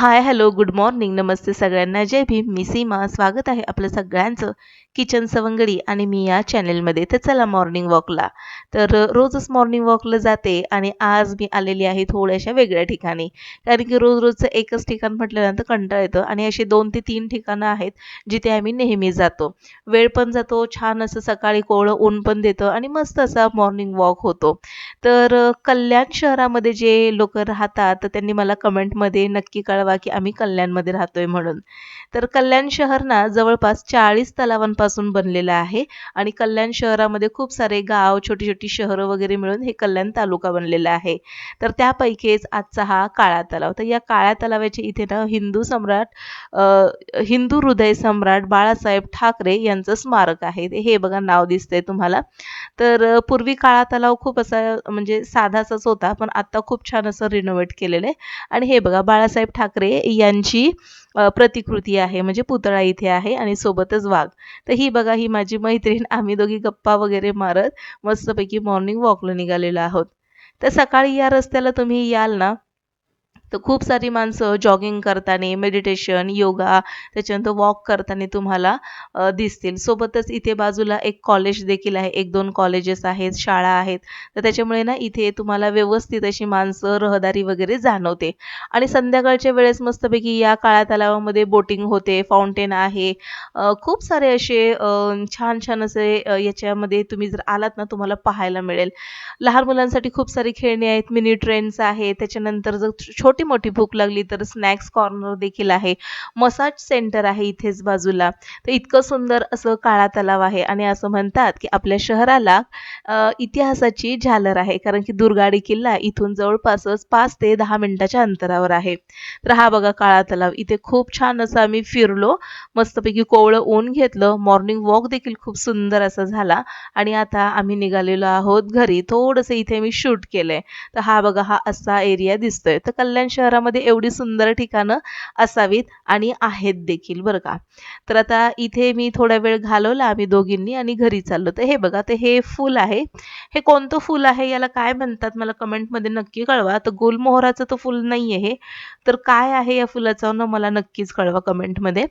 हाय, hello, good morning, नमस्ते सगळ्यांना, जय भीम. मी सीमा. स्वागत आहे आपलं सगळ्यांचं किचन सवंगडी आणि मी या चॅनेलमध्ये. तर चला मॉर्निंग वॉकला. तर रोजच मॉर्निंग वॉकला जाते आणि आज मी आलेली आहे थोड्याशा वेगळ्या ठिकाणी. कारण की रोज रोजचं एकच ठिकाण म्हटल्यानंतर कंटाळा येतं आणि अशी 2 ते 3 ठिकाणं आहेत जिथे आम्ही नेहमी जातो. वेळ पण जातो, छान असं सकाळी कोवळं ऊन पण देतं आणि मस्त असा मॉर्निंग वॉक होतो. तर कल्याण शहरामध्ये जे लोकं राहतात, तर त्यांनी मला कमेंटमध्ये नक्की कळवा, की आम्ही कल्याणमध्ये राहतोय म्हणून. तर कल्याण शहर ना जवळपास 40 तलावांपासून बनलेलं आहे आणि कल्याण शहरामध्ये खूप सारे गाव, छोटी-छोटी शहरं वगैरे मिळून हे कल्याण तालुका बनलेला आहे. तर त्यापैकीच आजचा हा काळा तलाव. तर या काळ्या तलावाच्या इथे ना हिंदू हृदय सम्राट बाळासाहेब ठाकरे यांचं स्मारक आहे. हे बघा नाव दिसतंय तुम्हाला. तर पूर्वी काळा तलाव खूप असा म्हणजे साधासाच होता, पण आता खूप छान असं रिनोव्हेट केलेलं आहे. आणि हे बघा बाळासाहेब ठाकरे यांची प्रतिकृती आहे, म्हणजे पुतळा इथे आहे आणि सोबतच वाघ. तर ही बघा ही माझी मैत्रीण, आम्ही दोघी गप्पा वगैरे मारत मस्तपैकी मॉर्निंग वॉकला निघालेलो आहोत. तर सकाळी या रस्त्याला तुम्ही याल ना, तर खूप सारी माणसं जॉगिंग करताना, मेडिटेशन, योगा, त्याच्यानंतर वॉक करताना तुम्हाला दिसतील. सोबतच इथे बाजूला एक कॉलेज देखील आहे. 1-2 कॉलेजेस आहेत, शाळा आहेत. तर त्याच्यामुळे ना इथे तुम्हाला व्यवस्थित अशी माणसं, रहदारी वगैरे जाणवते. आणि संध्याकाळच्या वेळेस मस्तपैकी या काळ्या तलावामध्ये बोटिंग होते, फाउंटेन आहे. खूप सारे असे छान-छान असे याच्यामध्ये तुम्ही जर आलात ना तुम्हाला पाहायला मिळेल. लहान मुलांसाठी खूप सारी खेळणी आहेत, मिनी ट्रेन्स आहे. त्याच्यानंतर जर छोटी-मोठी भूक लागली तर स्नॅक्स कॉर्नर देखील आहे. मसाज सेंटर आहे इथेच बाजूला. तर इतकं सुंदर असं काळा तलाव आहे आणि असं म्हणतात, की आपल्या शहराला इतिहासाची झालर आहे. कारण की दुर्गाडी किल्ला इथून जवळपासच 5 ते 10 मिनिटाच्या अंतरावर आहे. तर हा बघा काळा तलाव. इथे खूप छान असं आम्ही फिरलो. मस्तपैकी कोवळं ऊन घेतलं. मॉर्निंग वॉक देखील खूप सुंदर असा झाला आणि आता आम्ही निघालेलो आहोत घरी. थोडंसं इथे मी शूट केलंय. तर हा बघा हा असा एरिया दिसतोय. तर कल्याण शहरामध्ये एवढी सुंदर ठिकाणं असावीत आणि आहेत देखील बरं का. तर आता इथे मी थोडा वेळ घालवला आम्ही दोघींनी आणि घरी चाललो. तर हे बघा तर हे फूल आहे. हे कोणतं फूल आहे, याला काय म्हणतात मला कमेंटमध्ये नक्की कळवा. तर गुलमोहराचं तर फूल नाहीये हे. तर काय आहे या फुलाचं ना मला नक्कीच कळवा कमेंटमध्ये.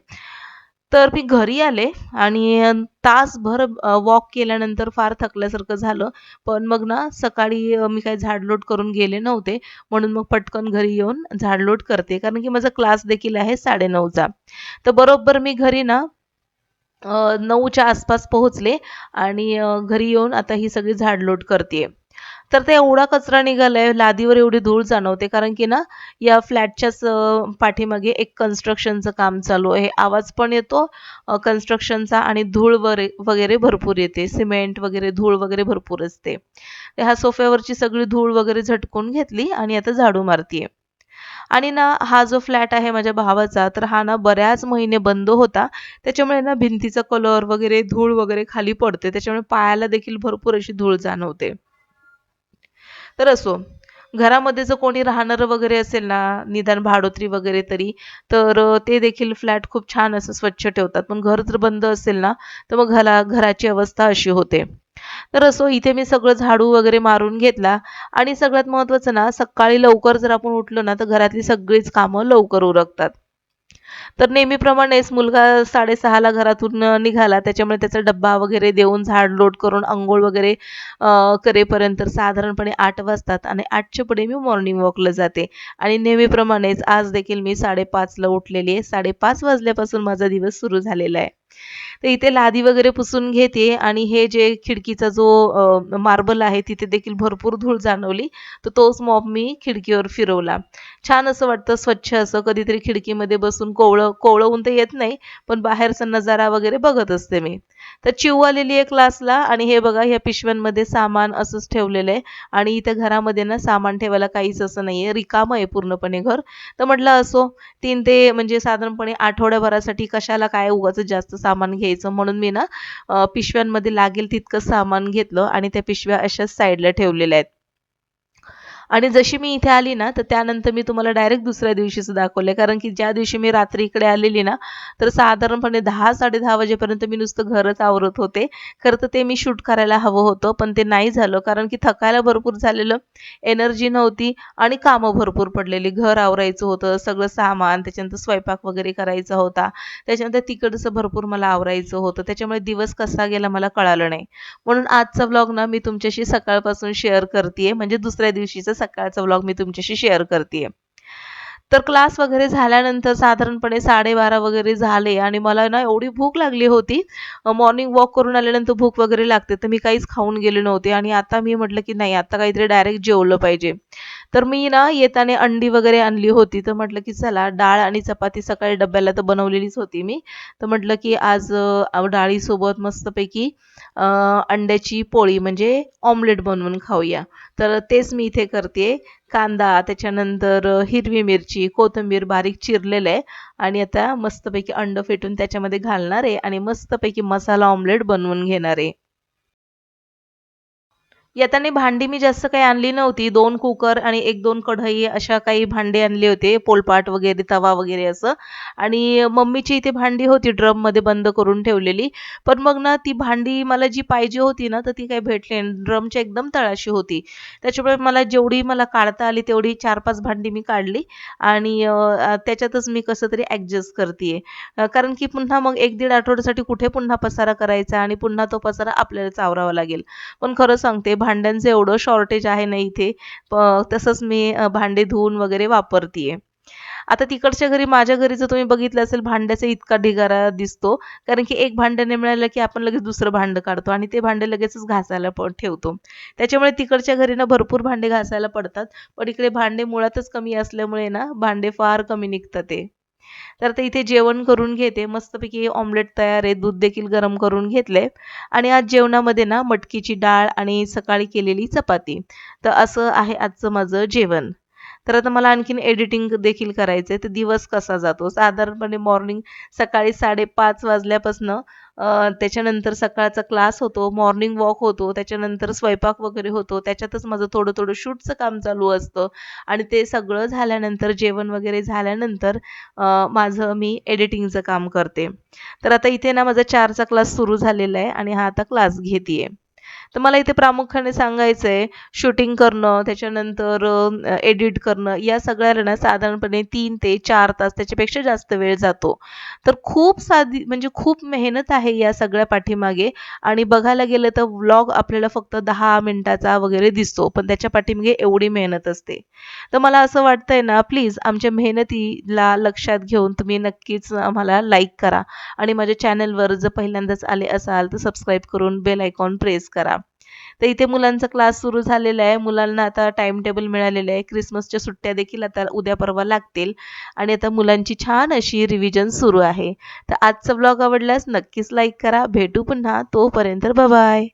तर मी घरी आले आणि तासभर वॉक केल्यानंतर फार थकल्यासारखं झालं. पण मग ना सकाळी मी काही झाडलोट करून गेले नव्हते. म्हणून मग पटकन घरी येऊन झाडलोट करते. कारण की माझा क्लास देखील आहे 9:30चा. तर बरोबर मी घरी ना 9च्या आसपास पोहोचले आणि घरी येऊन आता ही सगळी झाडलोट करतेय. तर ते एवढा कचरा निघालाय, लादीवर एवढी धूळ जाणवते कारण की ना या फ्लॅटच्याच पाठीमागे एक कन्स्ट्रक्शनचं काम चालू आहे. आवाज पण येतो कन्स्ट्रक्शनचा आणि धूळ वगैरे भरपूर येते. सिमेंट वगैरे, धूळ वगैरे भरपूर असते. तर ह्या सोफ्यावरची सगळी धूळ वगैरे झटकून घेतली आणि आता झाडू मारतीये. आणि ना हा जो फ्लॅट आहे माझ्या भावाचा, तर हा ना बऱ्याच महिने बंद होता. त्याच्यामुळे ना भिंतीचा कलर वगैरे, धूळ वगैरे खाली पडते. त्याच्यामुळे पायाला देखील भरपूर अशी धूळ जाणवते. तर असो, घरामध्ये जर कोणी राहणारं वगैरे असेल ना, निदान भाडोत्री वगैरे तरी, तर ते देखील फ्लॅट खूप छान असं स्वच्छ ठेवतात. पण घर जर बंद असेल ना, तर मग घराची अवस्था अशी होते. तर असो इथे मी सगळं झाडू वगैरे मारून घेतला आणि सगळ्यात महत्त्वाचं ना, सकाळी लवकर जर आपण उठलो ना, तर घरातली सगळीच कामं लवकर उरकतात. तर नेहमीप्रमाणेच मुलगा 6:30 ला घरातून निघाला. त्याच्यामुळे त्याचा डब्बा वगैरे देऊन, झाडलोट करून, अंघोळ वगैरे करेपर्यंत साधारणपणे 8 वाजतात आणि 8च्या पुढे मी मॉर्निंग वॉकला जाते. आणि नेहमीप्रमाणेच आज देखील मी 5:30 ला उठलेली आहे. 5:30 वाजल्यापासून माझा दिवस सुरू झालेला आहे. तर इथे लादी वगैरे पुसून घेते आणि हे जे खिडकीचा जो मार्बल आहे तिथे देखील भरपूर धूळ जाणवली. तर तोच मॉप मी खिडकीवर फिरवला. छान असं वाटतं स्वच्छ असं कधीतरी खिडकीमध्ये बसून कोवळं कोवळं ऊन तर येत नाही, पण बाहेरचा नजारा वगैरे बघत असते मी. तर चिऊ आलेली आहे क्लासला आणि हे बघा ह्या पिशव्यांमध्ये सामान असंच ठेवलेलं आहे आणि इथं घरामध्ये ना सामान ठेवायला काहीच असं नाहीये. रिकामं आहे पूर्णपणे घर. तर म्हटलं असो 3 ते म्हणजे साधारणपणे आठवड्याभरासाठी कशाला काय उगाचच जास्त सामान घ्यायचं म्हणून मी ना पिशव्यांमध्ये लागेल तितकं सामान घेतलं आणि त्या पिशव्या अशाच साईडला ठेवलेल्या आहेत. आणि जशी मी इथे आली ना, तर त्यानंतर मी तुम्हाला डायरेक्ट दुसऱ्या दिवशीचं दाखवलंय. कारण की ज्या दिवशी मी रात्री इकडे आलेली ना, तर साधारणपणे 10-10:30 वाजेपर्यंत मी नुसतं घरच आवरत होते. खरं तर ते मी शूट करायला हवं होतं, पण ते नाही झालं. कारण की थकायला भरपूर झालेलं, एनर्जी नव्हती आणि कामं भरपूर पडलेली. घर आवरायचं होतं, सगळं सामान, त्याच्यानंतर स्वयंपाक वगैरे करायचा होता. त्याच्यानंतर तिकडचं भरपूर मला आवरायचं होतं. त्याच्यामुळे दिवस कसा गेला मला कळालं नाही. म्हणून आजचा व्लॉग ना मी तुमच्याशी सकाळपासून शेअर करतीये. म्हणजे दुसऱ्या दिवशीचा सकाळचा व्लॉग मी तुमच्याशी शेअर करतीये. तर क्लास वगैरे झाल्यानंतर साधारणपणे 12:30 वगैरे झाले आणि मला ना एवढी भूक लागली होती. मॉर्निंग वॉक करून आल्यानंतर भूक वगैरे लागते, तर मी काहीच खाऊन गेले नव्हते आणि आता मी म्हटलं की नाही आता काहीतरी डायरेक्ट जेवलं पाहिजे. तर मी ना येताना अंडी वगैरे आणली होती. तर म्हटलं की चला डाळ आणि चपाती सकाळी डब्याला तर बनवलेलीच होती मी. तर म्हटलं की आज डाळीसोबत मस्तपैकी अ, अंड्याची पोळी म्हणजे ऑमलेट बनवून खाऊया. तर तेच मी इथे करते. कांदा, त्याच्यानंतर हिरवी मिरची, कोथिंबीर बारीक चिरलेलं आहे आणि आता मस्तपैकी अंड फेटून त्याच्यामध्ये घालणार आहे आणि मस्तपैकी मसाला ऑमलेट बनवून घेणार आहे. येताना भांडी मी जास्त काही आणली नव्हती. 2 कुकर आणि 1-2 कढई अशा काही भांडे आणले होते. पोलपाट वगैरे, तवा वगैरे असं. आणि मम्मीची इथे भांडी होती ड्रममध्ये बंद करून ठेवलेली. पण मग ना ती भांडी मला जी पाहिजे होती ना, तर ती काही भेटली नाही. ड्रमच्या एकदम तळाशी होती. त्याच्यामुळे मला जेवढी मला काढता आली तेवढी 4-5 भांडी मी काढली आणि त्याच्यातच मी कसं तरी ॲडजस्ट करतीये. कारण की पुन्हा मग 1-1.5 आठवड्यासाठी कुठे पुन्हा पसारा करायचा आणि पुन्हा तो पसारा आपल्यालाच आवरावा लागेल. पण खरं सांगते भांड्यांचं एवढं शॉर्टेज आहे ना इथे. तसंच मी भांडे धुवून वगैरे वापरतीये. आता तिकडच्या घरी माझ्या घरी जर तुम्ही बघितलं असेल भांड्याचा इतका ढिगारा दिसतो. कारण की एक भांडं नाही मिळालं की आपण लगेच दुसरं भांडं काढतो आणि ते भांडे लगेचच घासायला ठेवतो. त्याच्यामुळे तिकडच्या घरी ना भरपूर भांडे घासायला पडतात. पण इकडे भांडे मुळातच कमी असल्यामुळे ना भांडे फार कमी निघतात ते. तर आता इथे जेवण करून घेते. मस्तपैकी ऑमलेट तयार आहे. दूध देखील गरम करून घेतलंय आणि आज जेवणामध्ये ना मटकीची डाळ आणि सकाळी केलेली चपाती. तर असं आहे आजचं माझं जेवण. तर आता मला आणखीन एडिटिंग देखील करायचंय. तर दिवस कसा जातो? साधारणपणे मॉर्निंग सकाळी 5:30 वाजल्यापासनं त्याच्यानंतर सकाळचा क्लास होतो, मॉर्निंग वॉक होतो, त्याच्यानंतर स्वयंपाक वगैरे होतो. त्याच्यातच माझं थोडं-थोडं शूटचं काम चालू असतं आणि ते सगळं झाल्यानंतर जेवण वगैरे झाल्यानंतर माझं मी एडिटिंगचं काम करते. तर आता इथे ना माझा 4चा क्लास सुरू झालेला आहे आणि हा आता क्लास घेतीये. तर मला इथे प्रामुख्याने सांगायचं आहे, शूटिंग करणं, त्याच्यानंतर एडिट करणं, या सगळ्याला ना साधारणपणे 3 ते 4 तास त्याच्यापेक्षा जास्त वेळ जातो. तर खूप साधी म्हणजे खूप मेहनत आहे या सगळ्या पाठीमागे आणि बघायला गेलं तर व्लॉग आपल्याला फक्त 10 मिनिटाचा वगैरे दिसतो, पण त्याच्या पाठीमागे एवढी मेहनत असते. तर मला असं वाटतंय ना, प्लीज आमच्या मेहनतीला लक्षात घेऊन तुम्ही नक्कीच आम्हाला लाईक करा आणि माझ्या चॅनलवर जर पहिल्यांदाच आले असाल तर सबस्क्राईब करून बेल आयकॉन प्रेस करा. तर इथे मुलांचा क्लास सुरू झालेला आहे. मुलांना आता टाईम टेबल मिळालेलं आहे. क्रिसमसच्या सुट्ट्या देखील आता उद्या परवा लागतील आणि आता मुलांची छान अशी रिव्हिजन सुरू आहे. तर आजचा व्लॉग आवडल्यास नक्कीच लाईक करा. भेटू पुन्हा. तोपर्यंत बाय.